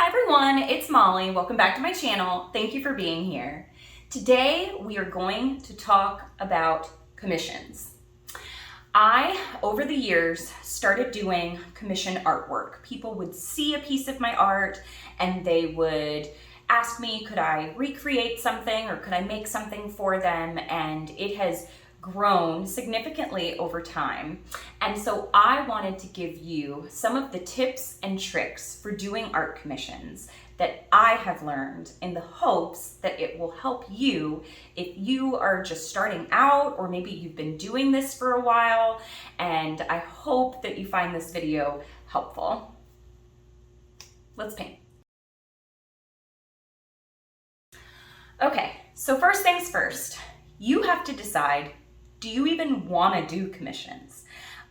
Hi everyone, it's Molly. Welcome back to my channel. Thank you for being here. Today we are going to talk about commissions. I, over the years, started doing commission artwork. People would see a piece of my art and they would ask me, could I recreate something or could I make something for them? And it has grown significantly over time. And so I wanted to give you some of the tips and tricks for doing art commissions that I have learned in the hopes that it will help you if you are just starting out, or maybe you've been doing this for a while, and I hope that you find this video helpful. Let's paint. Okay, so first things first, you have to decide, do you even want to do commissions?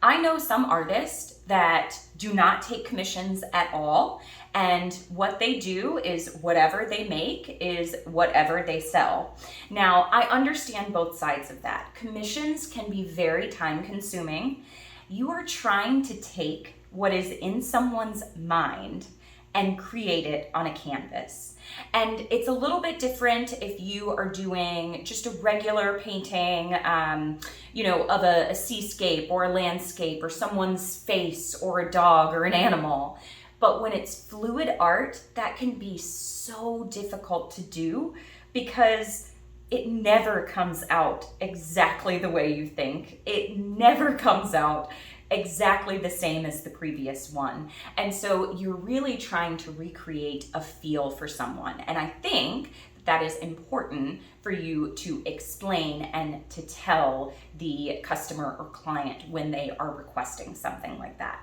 I know some artists that do not take commissions at all, and what they do is whatever they make is whatever they sell. Now, I understand both sides of that. Commissions can be very time consuming. You are trying to take what is in someone's mind and create it on a canvas. And it's a little bit different if you are doing just a regular painting, of a seascape or a landscape or someone's face or a dog or an animal. But when it's fluid art, that can be so difficult to do because it never comes out exactly the way you think. It never comes out exactly the same as the previous one. And so you're really trying to recreate a feel for someone. And I think that is important for you to explain and to tell the customer or client when they are requesting something like that.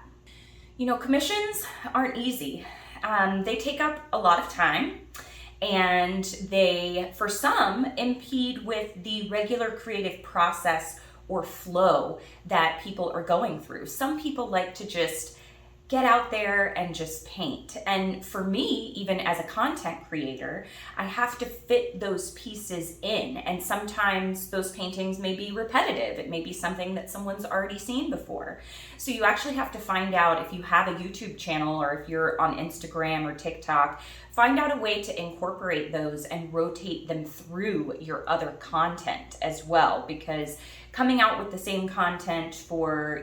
You know, commissions aren't easy. They take up a lot of time, and they, for some, impede with the regular creative process or flow that people are going through. Some people like to just get out there and just paint. And for me, even as a content creator, I have to fit those pieces in. And sometimes those paintings may be repetitive. It may be something that someone's already seen before. So you actually have to find out, if you have a YouTube channel or if you're on Instagram or TikTok, find out a way to incorporate those and rotate them through your other content as well, because coming out with the same content for,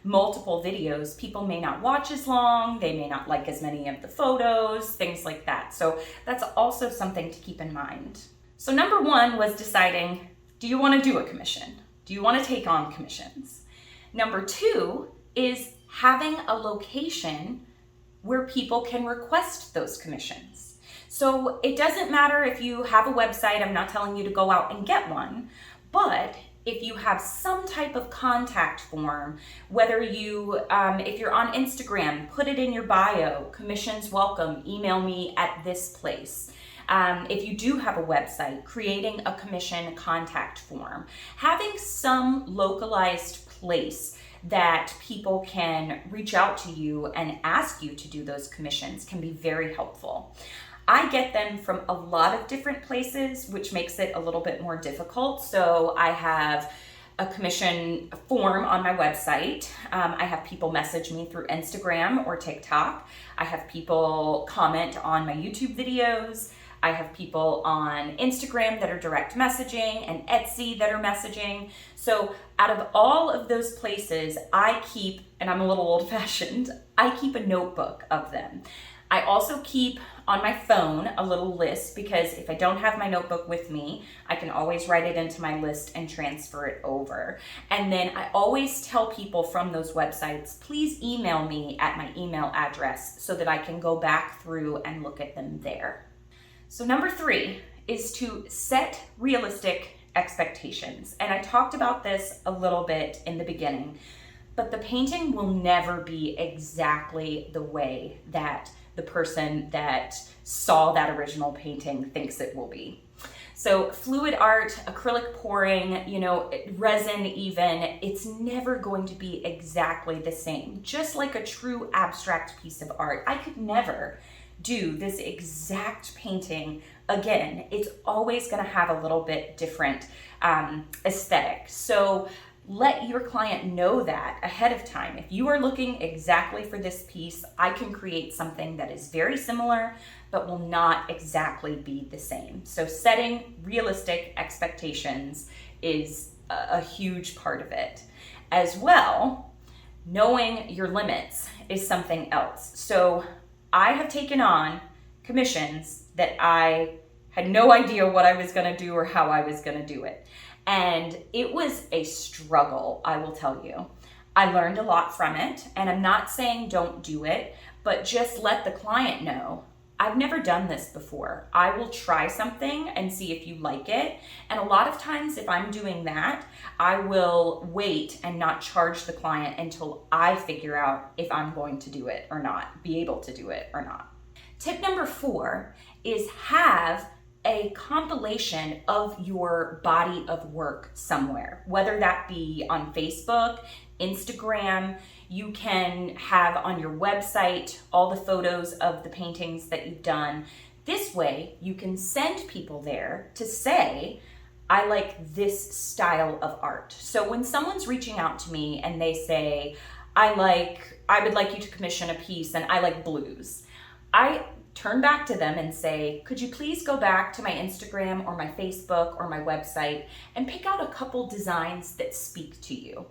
multiple videos, people may not watch as long, they may not like as many of the photos, things like that. So that's also something to keep in mind. So number one was deciding, do you want to do a commission? Do you want to take on commissions? Number two is having a location where people can request those commissions. So it doesn't matter if you have a website, I'm not telling you to go out and get one, but if you have some type of contact form, whether you, if you're on Instagram, put it in your bio, commissions welcome, email me at this place. If you do have a website, creating a commission contact form, having some localized place that people can reach out to you and ask you to do those commissions can be very helpful. I get them from a lot of different places, which makes it a little bit more difficult. So I have a commission form on my website. I have people message me through Instagram or TikTok. I have people comment on my YouTube videos. I have people on Instagram that are direct messaging and Etsy that are messaging. So out of all of those places, I keep, and I'm a little old-fashioned, I keep a notebook of them. I also keep on my phone a little list, because if I don't have my notebook with me, I can always write it into my list and transfer it over. And then I always tell people from those websites, please email me at my email address so that I can go back through and look at them there. So number three is to set realistic expectations. And I talked about this a little bit in the beginning, but the painting will never be exactly the way that the person that saw that original painting thinks it will be. So fluid art, acrylic pouring, resin even, it's never going to be exactly the same. Just like a true abstract piece of art, I could never do this exact painting again. It's always going to have a little bit different aesthetic. So let your client know that ahead of time. If you are looking exactly for this piece, I can create something that is very similar, but will not exactly be the same. So setting realistic expectations is a huge part of it. As well, knowing your limits is something else. So I have taken on commissions that I had no idea what I was gonna do or how I was gonna do it. And it was a struggle, I will tell you. I learned a lot from it, and I'm not saying don't do it, but just let the client know, I've never done this before. I will try something and see if you like it. And a lot of times if I'm doing that, I will wait and not charge the client until I figure out if I'm going to do it or not, be able to do it or not. Tip number 4 is have a compilation of your body of work somewhere, whether that be on Facebook, Instagram. You can have on your website all the photos of the paintings that you've done. This way, you can send people there to say, I like this style of art. So when someone's reaching out to me and they say, I would like you to commission a piece and I like blues, I turn back to them and say, could you please go back to my Instagram or my Facebook or my website and pick out a couple designs that speak to you.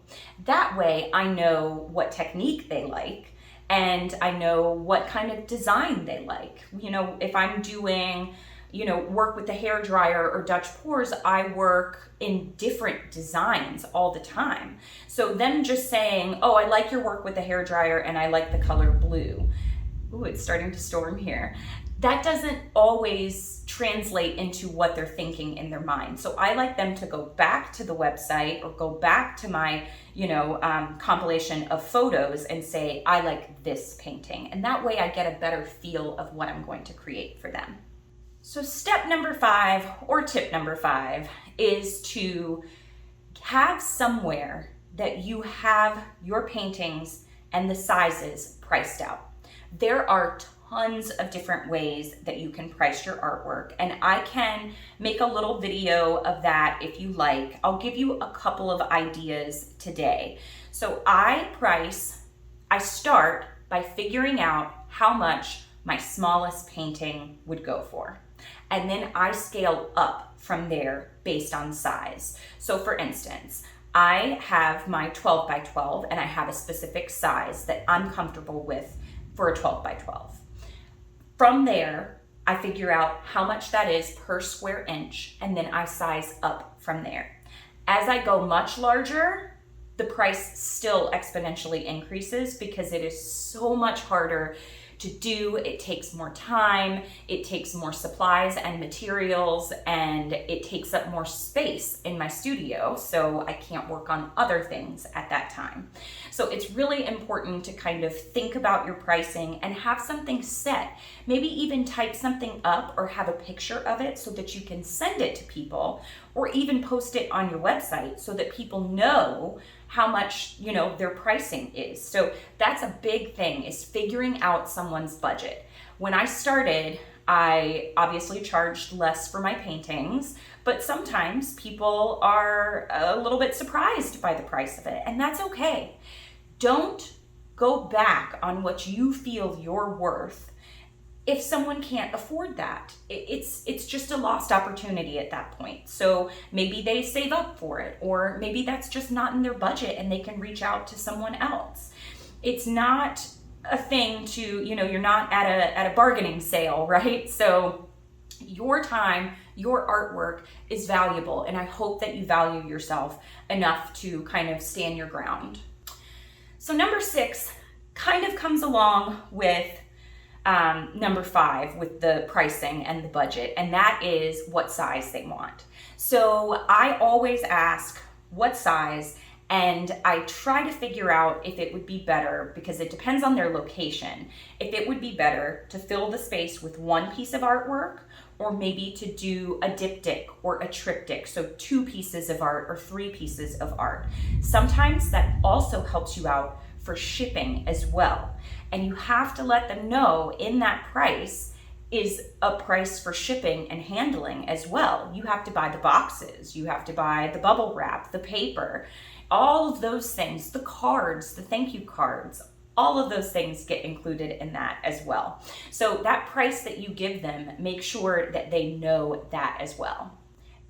That way I know what technique they like and I know what kind of design they like. You know, if I'm doing, work with the hair dryer or Dutch pours, I work in different designs all the time. So them just saying, oh, I like your work with the hair dryer and I like the color blue. Ooh, it's starting to storm here. That doesn't always translate into what they're thinking in their mind. So I like them to go back to the website or go back to my, compilation of photos and say, I like this painting. And that way I get a better feel of what I'm going to create for them. So step number 5 or tip number 5 is to have somewhere that you have your paintings and the sizes priced out. There are tons of different ways that you can price your artwork, and I can make a little video of that if you like. I'll give you a couple of ideas today. So I start by figuring out how much my smallest painting would go for. And then I scale up from there based on size. So for instance, I have my 12 by 12 and I have a specific size that I'm comfortable with for a 12 by 12. From there, I figure out how much that is per square inch, and then I size up from there. As I go much larger, the price still exponentially increases because it is so much harder to do. It takes more time, it takes more supplies and materials, and it takes up more space in my studio, so I can't work on other things at that time. So it's really important to kind of think about your pricing and have something set. Maybe even type something up or have a picture of it so that you can send it to people, or even post it on your website so that people know how much, their pricing is. So that's a big thing, is figuring out someone's budget. When I started, I obviously charged less for my paintings, but sometimes people are a little bit surprised by the price of it, and that's okay. Don't go back on what you feel you're worth if someone can't afford that. It's just a lost opportunity at that point. So maybe they save up for it, or maybe that's just not in their budget and they can reach out to someone else. It's not a thing to, you're not at a bargaining sale, right? So your time, your artwork is valuable, and I hope that you value yourself enough to kind of stand your ground. So number 6 kind of comes along with number 5 with the pricing and the budget, and that is what size they want. So I always ask what size, and I try to figure out if it would be better, because it depends on their location, if it would be better to fill the space with one piece of artwork, or maybe to do a diptych or a triptych, so 2 pieces of art or 3 pieces of art. Sometimes that also helps you out for shipping as well. And you have to let them know in that price is a price for shipping and handling as well. You have to buy the boxes, you have to buy the bubble wrap, the paper. All of those things, the cards, the thank you cards, all of those things get included in that as well. So that price that you give them, make sure that they know that as well.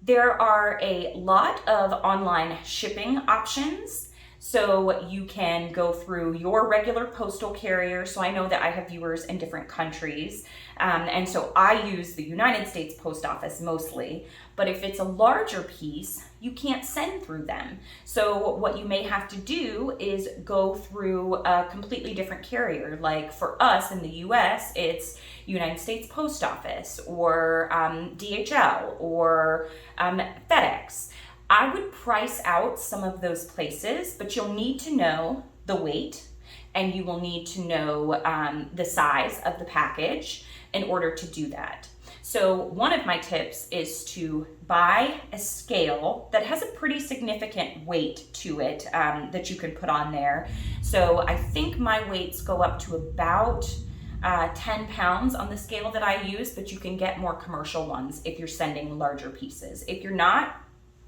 There are a lot of online shipping options. So you can go through your regular postal carrier. So I know that I have viewers in different countries. And so I use the United States Post Office mostly. But if it's a larger piece, you can't send through them. So what you may have to do is go through a completely different carrier. Like for us in the US, it's United States Post Office or DHL or FedEx. I would price out some of those places, but you'll need to know the weight and you will need to know the size of the package in order to do that. So one of my tips is to buy a scale that has a pretty significant weight to it that you can put on there. So I think my weights go up to about 10 pounds on the scale that I use, but you can get more commercial ones if you're sending larger pieces. If you're not,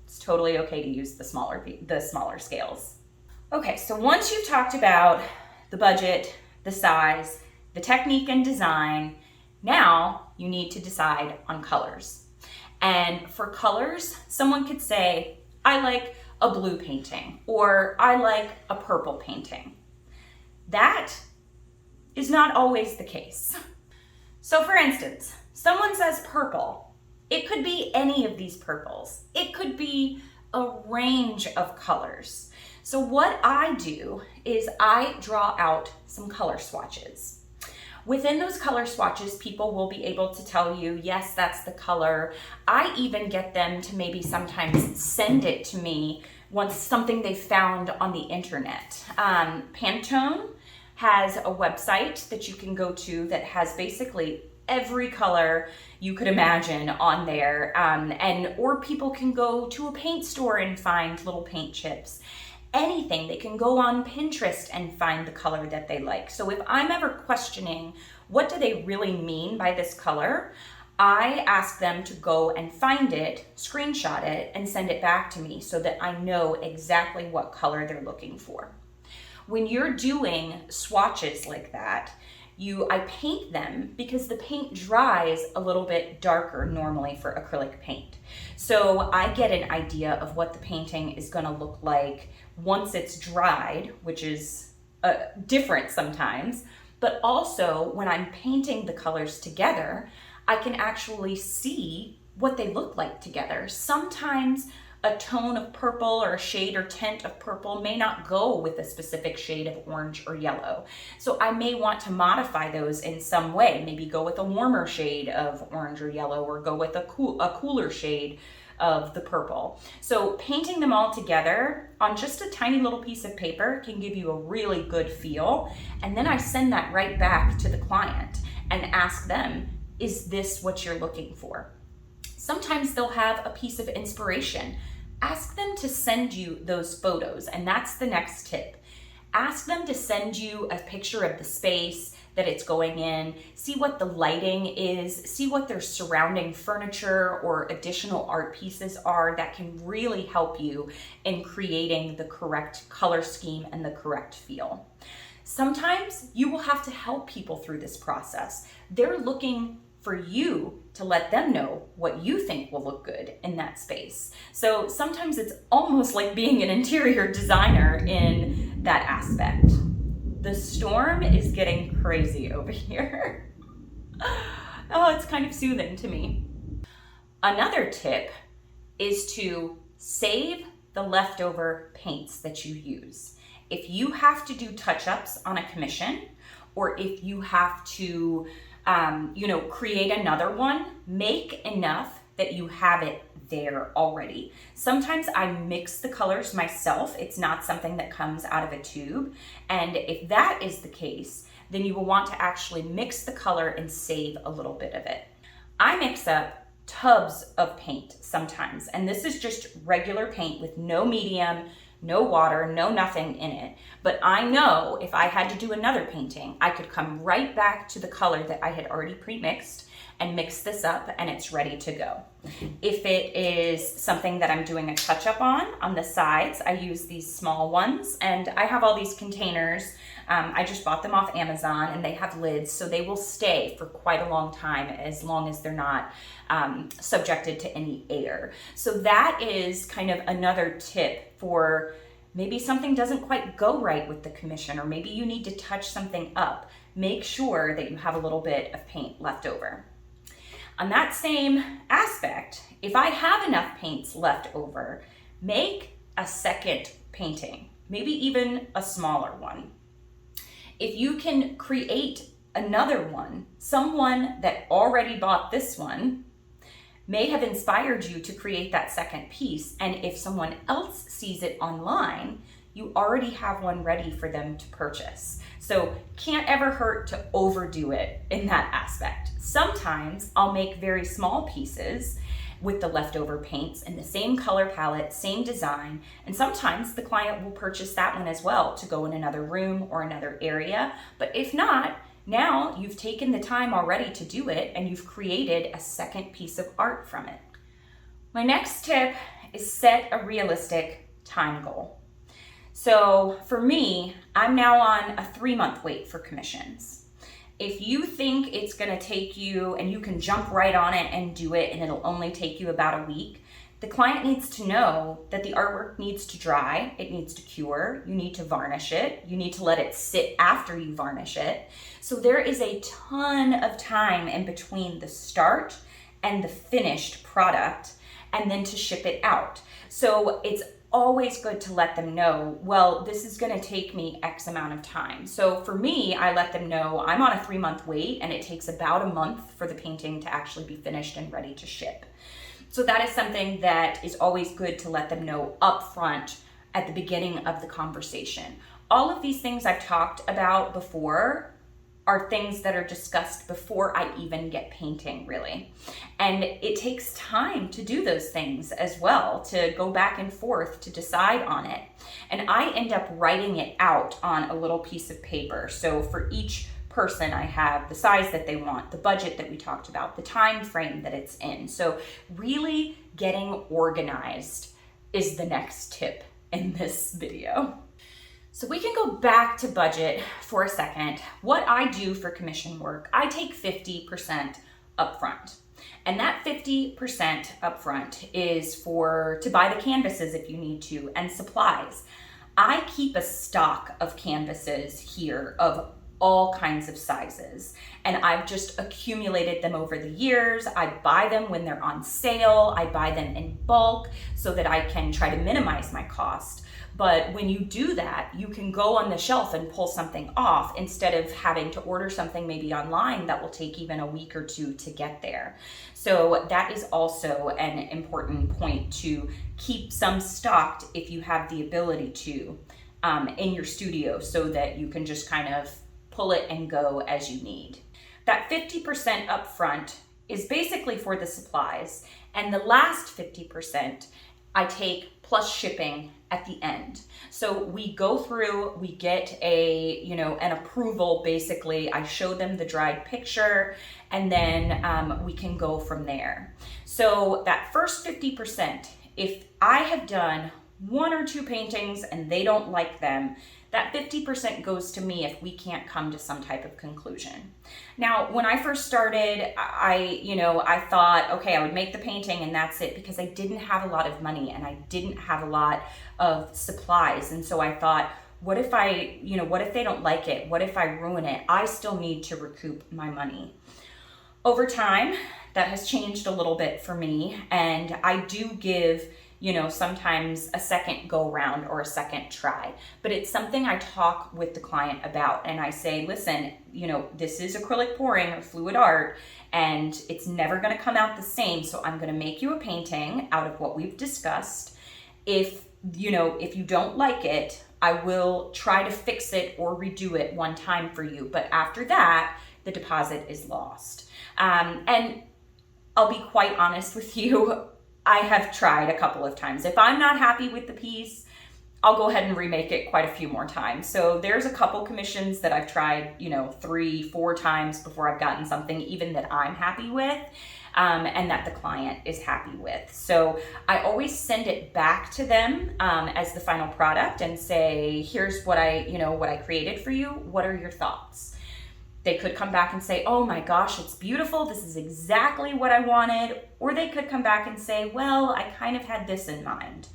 it's totally okay to use the smaller scales. Okay, so once you've talked about the budget, the size, the technique and design, now you need to decide on colors. And for colors, someone could say, I like a blue painting, or I like a purple painting. That is not always the case. So for instance, someone says purple. It could be any of these purples. It could be a range of colors. So what I do is I draw out some color swatches. Within those color swatches, people will be able to tell you, yes, that's the color. I even get them to maybe sometimes send it to me once something they found on the internet. Pantone has a website that you can go to that has basically every color you could imagine on there, or people can go to a paint store and find little paint chips. Anything, they can go on Pinterest and find the color that they like. So if I'm ever questioning what do they really mean by this color, I ask them to go and find it, screenshot it, and send it back to me so that I know exactly what color they're looking for. When you're doing swatches like that, I paint them because the paint dries a little bit darker normally for acrylic paint. So I get an idea of what the painting is going to look like once it's dried, which is different sometimes. But also when I'm painting the colors together, I can actually see what they look like together. Sometimes a tone of purple or a shade or tint of purple may not go with a specific shade of orange or yellow. So I may want to modify those in some way, maybe go with a warmer shade of orange or yellow, or go with a cooler shade of the purple. So painting them all together on just a tiny little piece of paper can give you a really good feel. And then I send that right back to the client and ask them, is this what you're looking for? Sometimes they'll have a piece of inspiration. Ask them to send you those photos, and that's the next tip. Ask them to send you a picture of the space that it's going in, see what the lighting is, see what their surrounding furniture or additional art pieces are that can really help you in creating the correct color scheme and the correct feel. Sometimes you will have to help people through this process. They're looking for you to let them know what you think will look good in that space. So sometimes it's almost like being an interior designer in that aspect. The storm is getting crazy over here. Oh, it's kind of soothing to me. Another tip is to save the leftover paints that you use. If you have to do touch-ups on a commission, or if you have to create another one, make enough that you have it there already. Sometimes I mix the colors myself. It's not something that comes out of a tube. And if that is the case, then you will want to actually mix the color and save a little bit of it. I mix up tubs of paint sometimes, and this is just regular paint with no medium, no water, no nothing in it. But I know if I had to do another painting, I could come right back to the color that I had already pre-mixed and mix this up, and it's ready to go. If it is something that I'm doing a touch-up on the sides, I use these small ones, and I have all these containers. I just bought them off Amazon, and they have lids, so they will stay for quite a long time, as long as they're not subjected to any air. So that is kind of another tip for maybe something doesn't quite go right with the commission, or maybe you need to touch something up. Make sure that you have a little bit of paint left over. On that same aspect, if I have enough paints left over, make a second painting, maybe even a smaller one. If you can create another one, someone that already bought this one may have inspired you to create that second piece, and if someone else sees it online, you already have one ready for them to purchase. So can't ever hurt to overdo it in that aspect. Sometimes I'll make very small pieces with the leftover paints in the same color palette, same design, and sometimes the client will purchase that one as well to go in another room or another area. But if not, now you've taken the time already to do it, and you've created a second piece of art from it. My next tip is set a realistic time goal. So for me, I'm now on a 3-month wait for commissions. If you think it's gonna take you, and you can jump right on it and do it, and it'll only take you about a week, the client needs to know that the artwork needs to dry, it needs to cure, you need to varnish it, you need to let it sit after you varnish it. So there is a ton of time in between the start and the finished product, and then to ship it out. So it's always good to let them know, well, this is gonna take me X amount of time. So for me, I let them know I'm on a 3-month wait, and it takes about a month for the painting to actually be finished and ready to ship. So that is something that is always good to let them know up front at the beginning of the conversation. All of these things I've talked about before are things that are discussed before I even get painting, really. And it takes time to do those things as well, to go back and forth to decide on it. And I end up writing it out on a little piece of paper. So for each person, I have the size that they want, the budget that we talked about, the time frame that it's in. So really getting organized is the next tip in this video. So we can go back to budget for a second. What I do for commission work, I take 50% upfront. And that 50% upfront is to buy the canvases if you need to, and supplies. I keep a stock of canvases here of all kinds of sizes, and I've just accumulated them over the years. I buy them when they're on sale. I buy them in bulk so that I can try to minimize my cost. But when you do that, you can go on the shelf and pull something off instead of having to order something maybe online that will take even a week or two to get there. So that is also an important point, to keep some stocked if you have the ability to in your studio, so that you can just kind of pull it and go as you need. That 50% upfront is basically for the supplies, and the last 50% I take plus shipping at the end. So we go through, we get an approval. Basically, I show them the dried picture, and then we can go from there. So that first 50%, if I have done 1 or 2 paintings and they don't like them, that 50% goes to me if we can't come to some type of conclusion. Now, when I first started, I thought, okay, I would make the painting and that's it, because I didn't have a lot of money and I didn't have a lot of supplies. And so I thought, what if they don't like it? What if I ruin it? I still need to recoup my money. Over time, that has changed a little bit for me, and I do give sometimes a second go round or a second try, but it's something I talk with the client about, and I say, listen, this is acrylic pouring or fluid art, and it's never going to come out the same. So I'm going to make you a painting out of what we've discussed. If you don't like it, I will try to fix it or redo it one time for you. But after that, the deposit is lost. And I'll be quite honest with you, I have tried a couple of times. If I'm not happy with the piece, I'll go ahead and remake it quite a few more times. So there's a couple commissions that I've tried, 3, 4 times before I've gotten something even that I'm happy with, and that the client is happy with. So I always send it back to them as the final product and say, here's what I created for you. What are your thoughts? They could come back and say, oh my gosh, it's beautiful. This is exactly what I wanted. Or they could come back and say, well, I kind of had this in mind.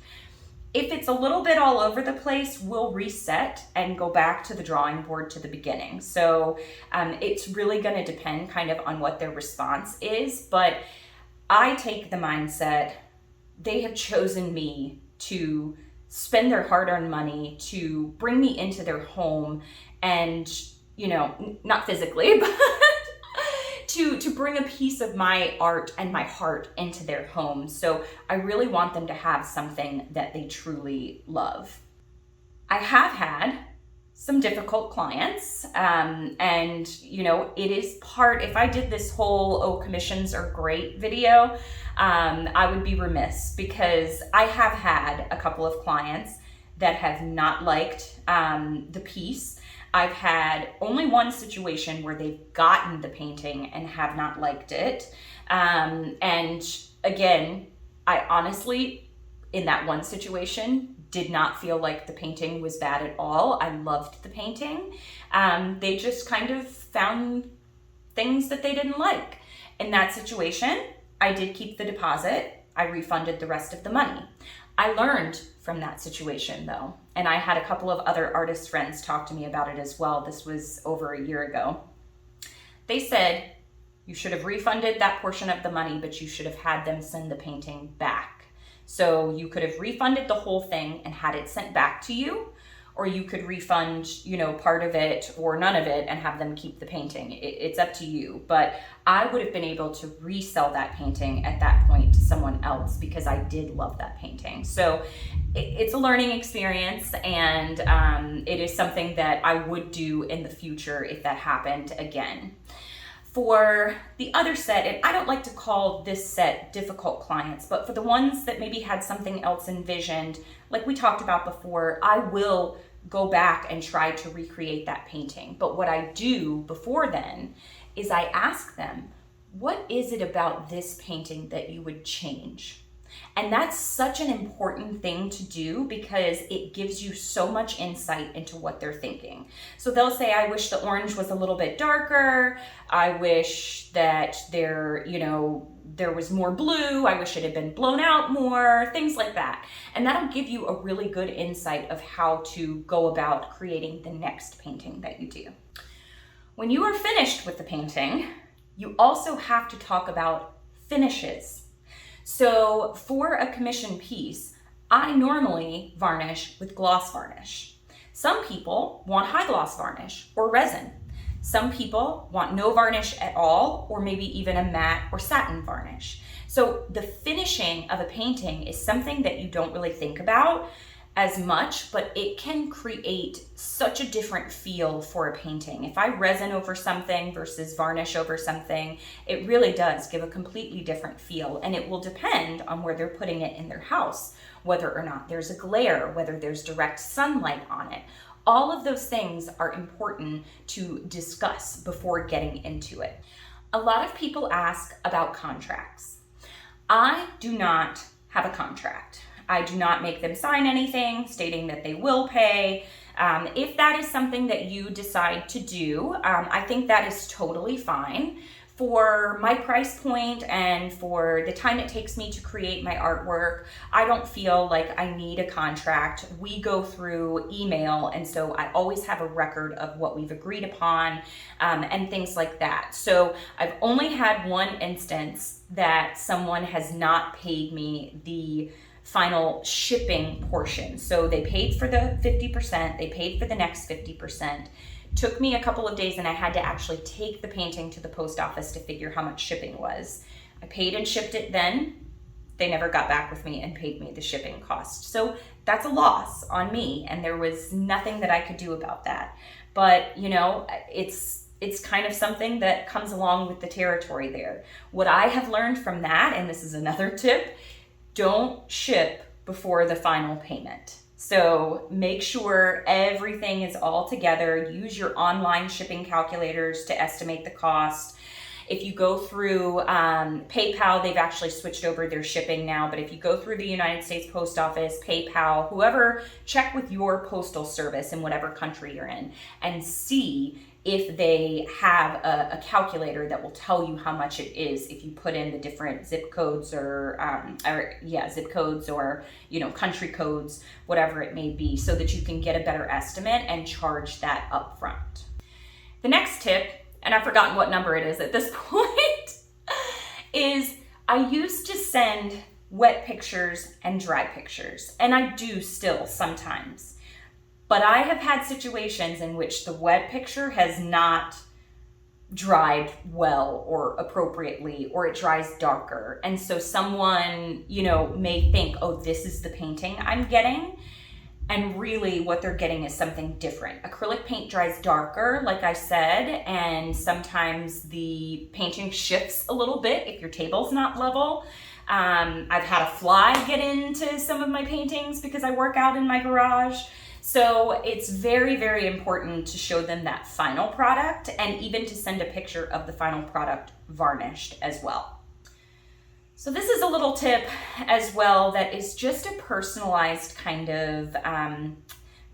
If it's a little bit all over the place, we'll reset and go back to the drawing board to the beginning. So it's really going to depend kind of on what their response is. But I take the mindset, they have chosen me to spend their hard-earned money to bring me into their home and, not physically, but to bring a piece of my art and my heart into their home. So I really want them to have something that they truly love. I have had some difficult clients, and it is part, if I did this whole, oh, commissions are great video, I would be remiss, because I have had a couple of clients that have not liked the piece. I've had only one situation where they've gotten the painting and have not liked it. And again, I honestly, in that one situation, did not feel like the painting was bad at all. I loved the painting. They just kind of found things that they didn't like. In that situation, I did keep the deposit. I refunded the rest of the money. I learned from that situation though, and I had a couple of other artist friends talk to me about it as well. This was over a year ago. They said, you should have refunded that portion of the money, but you should have had them send the painting back. So you could have refunded the whole thing and had it sent back to you, or you could refund, part of it or none of it and have them keep the painting. It's up to you. But I would have been able to resell that painting at that point to someone else because I did love that painting. So it's a learning experience, and it is something that I would do in the future if that happened again. For the other set, and I don't like to call this set difficult clients, but for the ones that maybe had something else envisioned, like we talked about before, I will go back and try to recreate that painting. But what I do before then is I ask them, what is it about this painting that you would change? And that's such an important thing to do because it gives you so much insight into what they're thinking. So they'll say, I wish the orange was a little bit darker. I wish that there was more blue. I wish it had been blown out more, things like that. And that'll give you a really good insight of how to go about creating the next painting that you do. When you are finished with the painting, you also have to talk about finishes. So for a commission piece, I normally varnish with gloss varnish. Some people want high gloss varnish or resin. Some people want no varnish at all, or maybe even a matte or satin varnish. So the finishing of a painting is something that you don't really think about as much, but it can create such a different feel for a painting. If I resin over something versus varnish over something, it really does give a completely different feel, and it will depend on where they're putting it in their house, whether or not there's a glare, whether there's direct sunlight on it. All of those things are important to discuss before getting into it. A lot of people ask about contracts. I do not have a contract. I do not make them sign anything stating that they will pay. If that is something that you decide to do, I think that is totally fine. For my price point and for the time it takes me to create my artwork, I don't feel like I need a contract. We go through email, and so I always have a record of what we've agreed upon and things like that. So I've only had one instance that someone has not paid me the final shipping portion. So they paid for the 50%, they paid for the next 50%. Took me a couple of days, and I had to actually take the painting to the post office to figure how much shipping was. I paid and shipped it then. They never got back with me and paid me the shipping cost. So that's a loss on me, and there was nothing that I could do about that. But it's kind of something that comes along with the territory there. What I have learned from that, and this is another tip, don't ship before the final payment. So make sure everything is all together. Use your online shipping calculators to estimate the cost. If you go through PayPal, they've actually switched over their shipping now, but if you go through the United States Post Office, PayPal, whoever, check with your postal service in whatever country you're in and see if they have a calculator that will tell you how much it is if you put in the different zip codes or zip codes or country codes, whatever it may be, so that you can get a better estimate and charge that up front. The next tip, and I've forgotten what number it is at this point, is I used to send wet pictures and dry pictures, and I do still sometimes. But I have had situations in which the wet picture has not dried well or appropriately, or it dries darker. And so someone, may think, oh, this is the painting I'm getting. And really what they're getting is something different. Acrylic paint dries darker, like I said, and sometimes the painting shifts a little bit if your table's not level. I've had a fly get into some of my paintings because I work out in my garage. So it's very, very important to show them that final product and even to send a picture of the final product varnished as well. So this is a little tip as well that is just a personalized kind of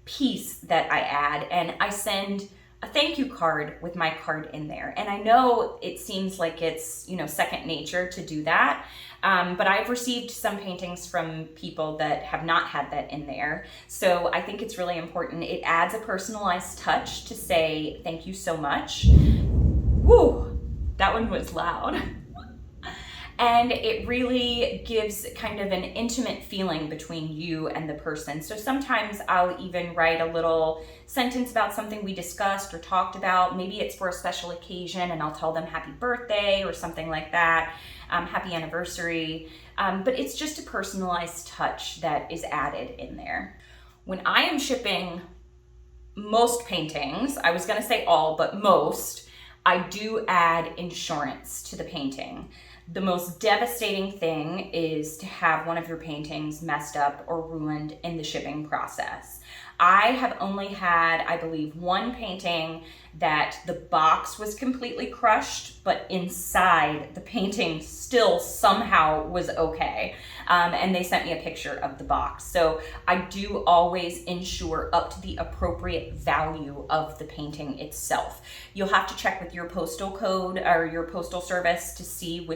piece that I add, and I send a thank you card with my card in there. And I know it seems like it's, second nature to do that, but I've received some paintings from people that have not had that in there. So I think it's really important. It adds a personalized touch to say thank you so much. Woo, that one was loud. And it really gives kind of an intimate feeling between you and the person. So sometimes I'll even write a little sentence about something we discussed or talked about. Maybe it's for a special occasion and I'll tell them happy birthday or something like that, happy anniversary. But it's just a personalized touch that is added in there. When I am shipping most paintings, I was gonna say all, but most, I do add insurance to the painting. The most devastating thing is to have one of your paintings messed up or ruined in the shipping process. I have only had, I believe, one painting that the box was completely crushed, but inside the painting still somehow was okay. And they sent me a picture of the box. So I do always insure up to the appropriate value of the painting itself. You'll have to check with your postal code or your postal service to see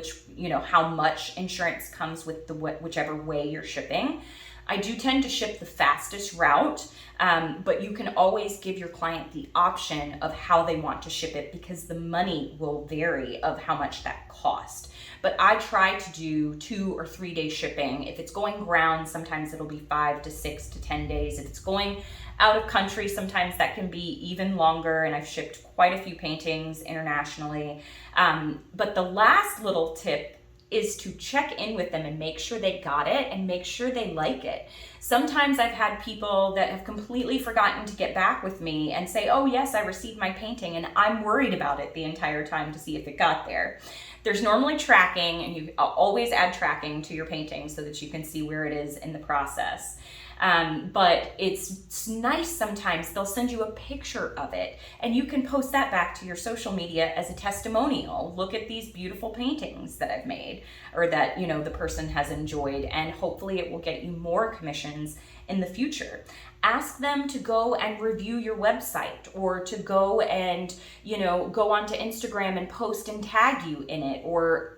how much insurance comes with whichever way you're shipping. I do tend to ship the fastest route, but you can always give your client the option of how they want to ship it because the money will vary of how much that cost. But I try to do 2 or 3 day shipping. If it's going ground, sometimes it'll be 5 to 6 to 10 days. If it's going out of country, sometimes that can be even longer, and I've shipped quite a few paintings internationally. But the last little tip is to check in with them and make sure they got it and make sure they like it. Sometimes I've had people that have completely forgotten to get back with me and say, oh yes, I received my painting, and I'm worried about it the entire time to see if it got there. There's normally tracking, and you always add tracking to your painting so that you can see where it is in the process. But it's nice sometimes they'll send you a picture of it and you can post that back to your social media as a testimonial. Look at these beautiful paintings that I've made or that, the person has enjoyed, and hopefully it will get you more commissions in the future. Ask them to go and review your website or to go and, go onto Instagram and post and tag you in it, or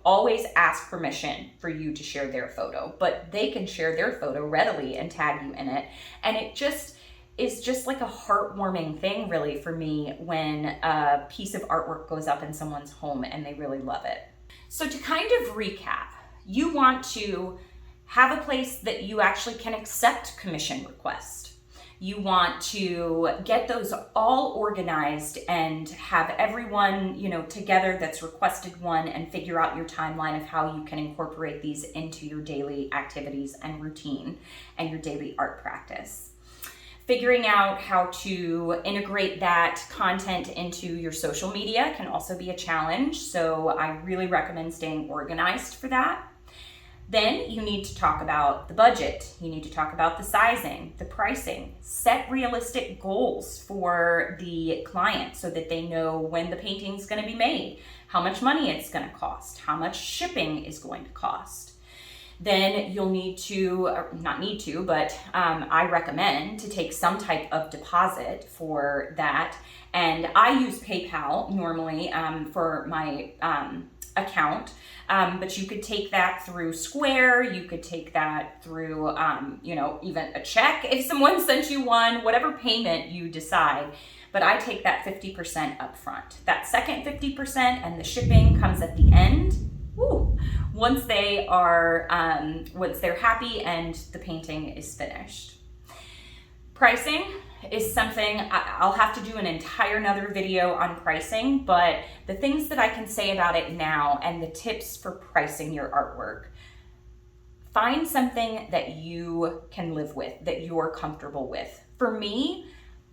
always ask permission for you to share their photo, but they can share their photo readily and tag you in it. And it just is just like a heartwarming thing really for me when a piece of artwork goes up in someone's home and they really love it. So to kind of recap, you want to have a place that you actually can accept commission requests. You want to get those all organized and have everyone, together that's requested one, and figure out your timeline of how you can incorporate these into your daily activities and routine and your daily art practice. Figuring out how to integrate that content into your social media can also be a challenge, so I really recommend staying organized for that. Then you need to talk about the budget. You need to talk about the sizing, the pricing. Set realistic goals for the client so that they know when the painting's going to be made, how much money it's going to cost, how much shipping is going to cost. Then you'll need to, or not need to, but I recommend to take some type of deposit for that. And I use PayPal normally for my account, but you could take that through Square, you could take that through, even a check if someone sent you one, whatever payment you decide. But I take that 50% up front. That second 50% and the shipping comes at the end. Woo. Once they're happy and the painting is finished. Pricing is something I'll have to do an entire another video on pricing, but the things that I can say about it now and the tips for pricing your artwork. Find something that you can live with, that you're comfortable with. For me,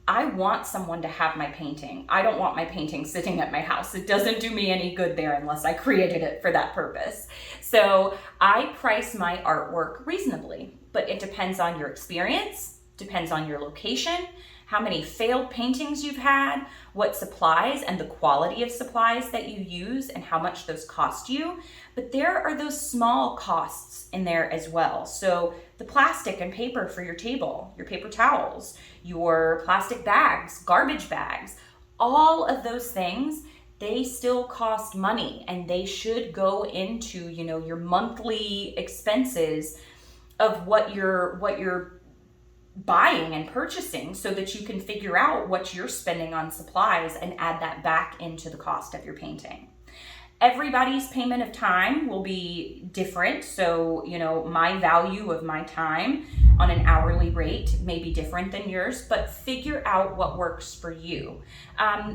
I want someone to have my painting. I don't want my painting sitting at my house. It doesn't do me any good there unless I created it for that purpose. So I price my artwork reasonably, but it depends on your experience, depends on your location, how many failed paintings you've had, what supplies and the quality of supplies that you use and how much those cost you. But there are those small costs in there as well. So the plastic and paper for your table, your paper towels, your plastic bags, garbage bags, all of those things, they still cost money and they should go into, your monthly expenses of what you're buying and purchasing so that you can figure out what you're spending on supplies and add that back into the cost of your painting. Everybody's payment of time will be different. So, my value of my time on an hourly rate may be different than yours, but figure out what works for you.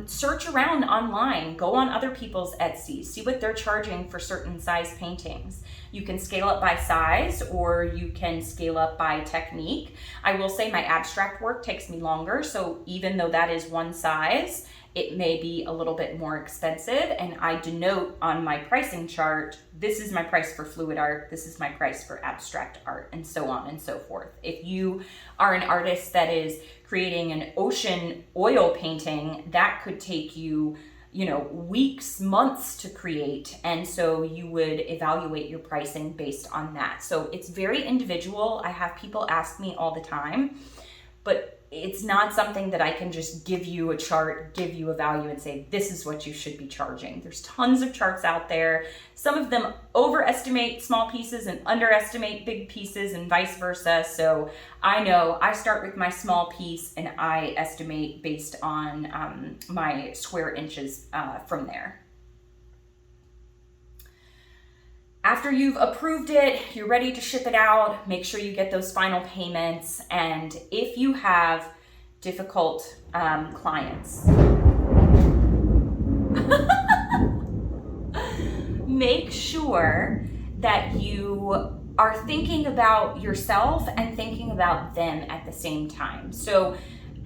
Search around online, go on other people's Etsy, see what they're charging for certain size paintings. You can scale up by size or you can scale up by technique. I will say my abstract work takes me longer, so even though that is one size, it may be a little bit more expensive, and I denote on my pricing chart, this is my price for fluid art, this is my price for abstract art, and so on and so forth. If you are an artist that is creating an ocean oil painting, that could take you, weeks, months to create, and so you would evaluate your pricing based on that. So it's very individual. I have people ask me all the time, but it's not something that I can just give you a chart, give you a value and say, this is what you should be charging. There's tons of charts out there. Some of them overestimate small pieces and underestimate big pieces and vice versa. So I know I start with my small piece and I estimate based on my square inches from there. After you've approved it, you're ready to ship it out, make sure you get those final payments. And if you have difficult clients, make sure that you are thinking about yourself and thinking about them at the same time. So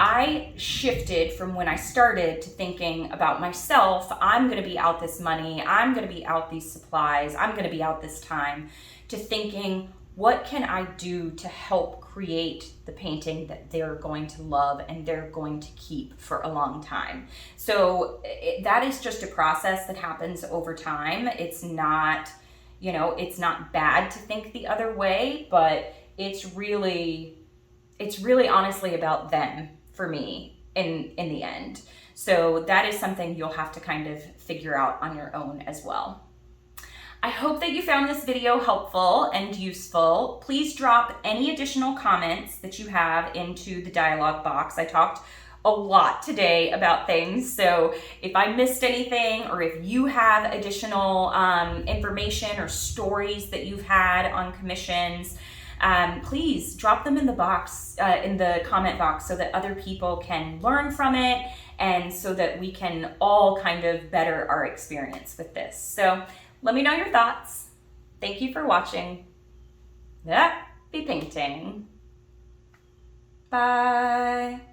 I shifted from when I started to thinking about myself, I'm going to be out this money, I'm going to be out these supplies, I'm going to be out this time, to thinking, what can I do to help create the painting that they're going to love and they're going to keep for a long time. So that is just a process that happens over time. It's not, it's not bad to think the other way, but it's really honestly about them. For me in the end. So that is something you'll have to kind of figure out on your own as well. I hope that you found this video helpful and useful. Please drop any additional comments that you have into the dialog box. I talked a lot today about things, so if I missed anything or if you have additional information or stories that you've had on commissions, please drop them in the box, in the comment box, so that other people can learn from it and so that we can all kind of better our experience with this. So let me know your thoughts. Thank you for watching. Happy painting. Bye.